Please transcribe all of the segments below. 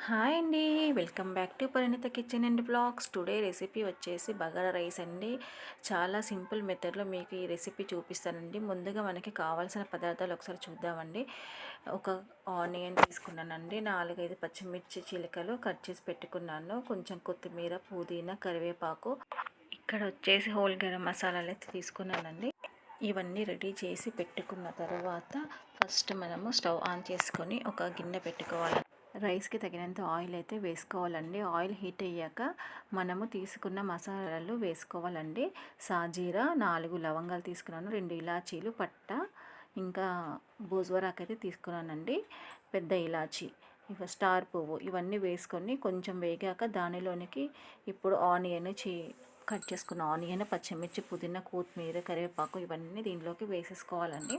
Hi అండి. Welcome back to Parinita kitchen and blogs. Today recipe వచ్చేసి bagara rice అండి. చాలా సింపుల్ మెథడ్లో మీకు ఈ రెసిపీ చూపిస్తానండి. ముందుగా మనకి కావాల్సిన పదార్థాలు ఒకసారి చూద్దామండి. ఒక ఆనియన్ తీసుకున్నానండి, 4-5 పచ్చిమిర్చి చీలికలు కట్ చేసి పెట్టుకున్నాను, కొంచెం కొత్తిమీర, పుదీనా, కరివేపాకు, ఇక్కడ వచ్చేసి హోల్ గరం మసాలాలు అయితే తీసుకున్నానండి. ఇవన్నీ రెడీ చేసి పెట్టుకున్న తర్వాత ఫస్ట్ మనము స్టవ్ ఆన్ చేసుకొని ఒక గిన్నె పెట్టుకోవాలి. రైస్కి తగినంత ఆయిల్ అయితే వేసుకోవాలండి. ఆయిల్ హీట్ అయ్యాక మనము తీసుకున్న మసాలాలు వేసుకోవాలండి. సాజీరా, 4 లవంగాలు తీసుకున్నాను, 2 ఇలాచీలు, పట్ట, ఇంకా బూజువరాకు అయితే తీసుకున్నానండి, పెద్ద ఇలాచీ, స్టార్ పువ్వు, ఇవన్నీ వేసుకొని కొంచెం వేగాక దానిలోనికి ఇప్పుడు ఆనియన్ కట్ చేసుకున్న ఆనియన్, పచ్చిమిర్చి, పుదీనా, కొత్తిమీర, కరివేపాకు ఇవన్నీ దీనిలోకి వేసేసుకోవాలండి.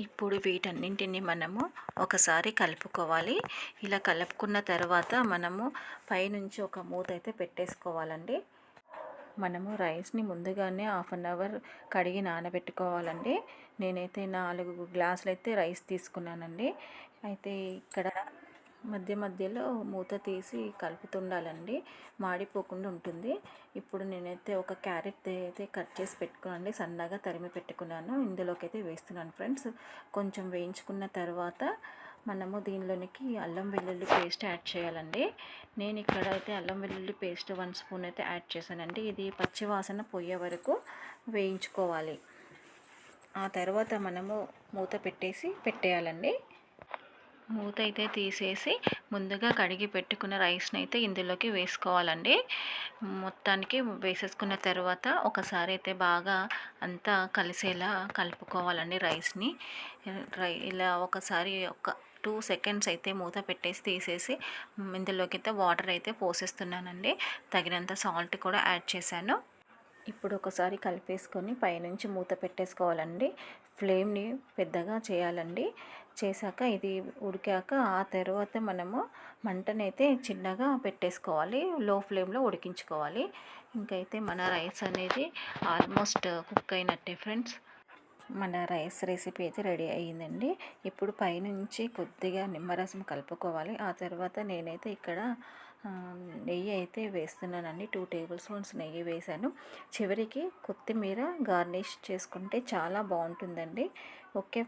ఇప్పుడు వీటన్నింటిని మనము ఒకసారి కలుపుకోవాలి. ఇలా కలుపుకున్న తర్వాత మనము పైనుంచి ఒక మూత అయితే పెట్టేసుకోవాలండి. మనము రైస్ని ముందుగానే 1/2 అవర్ కడిగి నానబెట్టుకోవాలండి. నేనైతే 4 గ్లాసులు అయితే రైస్ తీసుకున్నానండి. అయితే ఇక్కడ మధ్య మధ్యలో మూత తీసి కలుపుతుండాలండి, మాడిపోకుండా ఉంటుంది. ఇప్పుడు నేనైతే ఒక క్యారెట్ అయితే కట్ చేసి పెట్టుకున్నానండి, సన్నగా తరిమి పెట్టుకున్నాను, ఇందులోకి అయితే వేస్తున్నాను ఫ్రెండ్స్. కొంచెం వేయించుకున్న తర్వాత మనము దీనిలోనికి అల్లం వెల్లుల్లి పేస్ట్ యాడ్ చేయాలండి. నేను ఇక్కడ అయితే అల్లం వెల్లుల్లి పేస్ట్ 1 స్పూన్ అయితే యాడ్ చేశానండి. ఇది పచ్చి వాసన పోయే వరకు వేయించుకోవాలి. ఆ తర్వాత మనము మూత పెట్టేయాలండి. మూత అయితే తీసేసి ముందుగా కడిగి పెట్టుకున్న రైస్ని అయితే ఇందులోకి వేసుకోవాలండి. మొత్తానికి వేసేసుకున్న తర్వాత ఒకసారి అయితే బాగా అంతా కలిసేలా కలుపుకోవాలండి రైస్ని. ఇలా ఒకసారి 2 సెకండ్స్ అయితే మూత పెట్టేసి తీసేసి ఇందులోకి అయితే వాటర్ అయితే పోసేస్తున్నానండి. తగినంత సాల్ట్ కూడా యాడ్ చేశాను. ఇప్పుడు ఒకసారి కలిపేసుకొని పైనుంచి మూత పెట్టేసుకోవాలండి. ఫ్లేమ్ని పెద్దగా చేయాలండి. చేశాక ఇది ఉడికాక ఆ తర్వాత మనము మంటనైతే చిన్నగా పెట్టేసుకోవాలి, లో ఫ్లేమ్లో ఉడికించుకోవాలి. ఇంకైతే మన రైస్ అనేది ఆల్మోస్ట్ కుక్ అయినట్టే ఫ్రెండ్స్. మన రైస్ రెసిపీ అయితే రెడీ అయ్యిందండి. ఇప్పుడు పైనుంచి కొద్దిగా నిమ్మరసం కలుపుకోవాలి. ఆ తర్వాత నేనైతే ఇక్కడ నెయ్యి అయితే వేస్తున్నానండి. 2 టేబుల్ స్పూన్స్ నెయ్యి వేసాను. చివరికి కొత్తిమీర గార్నిష్ చేసుకుంటే చాలా బాగుంటుందండి. ఓకే.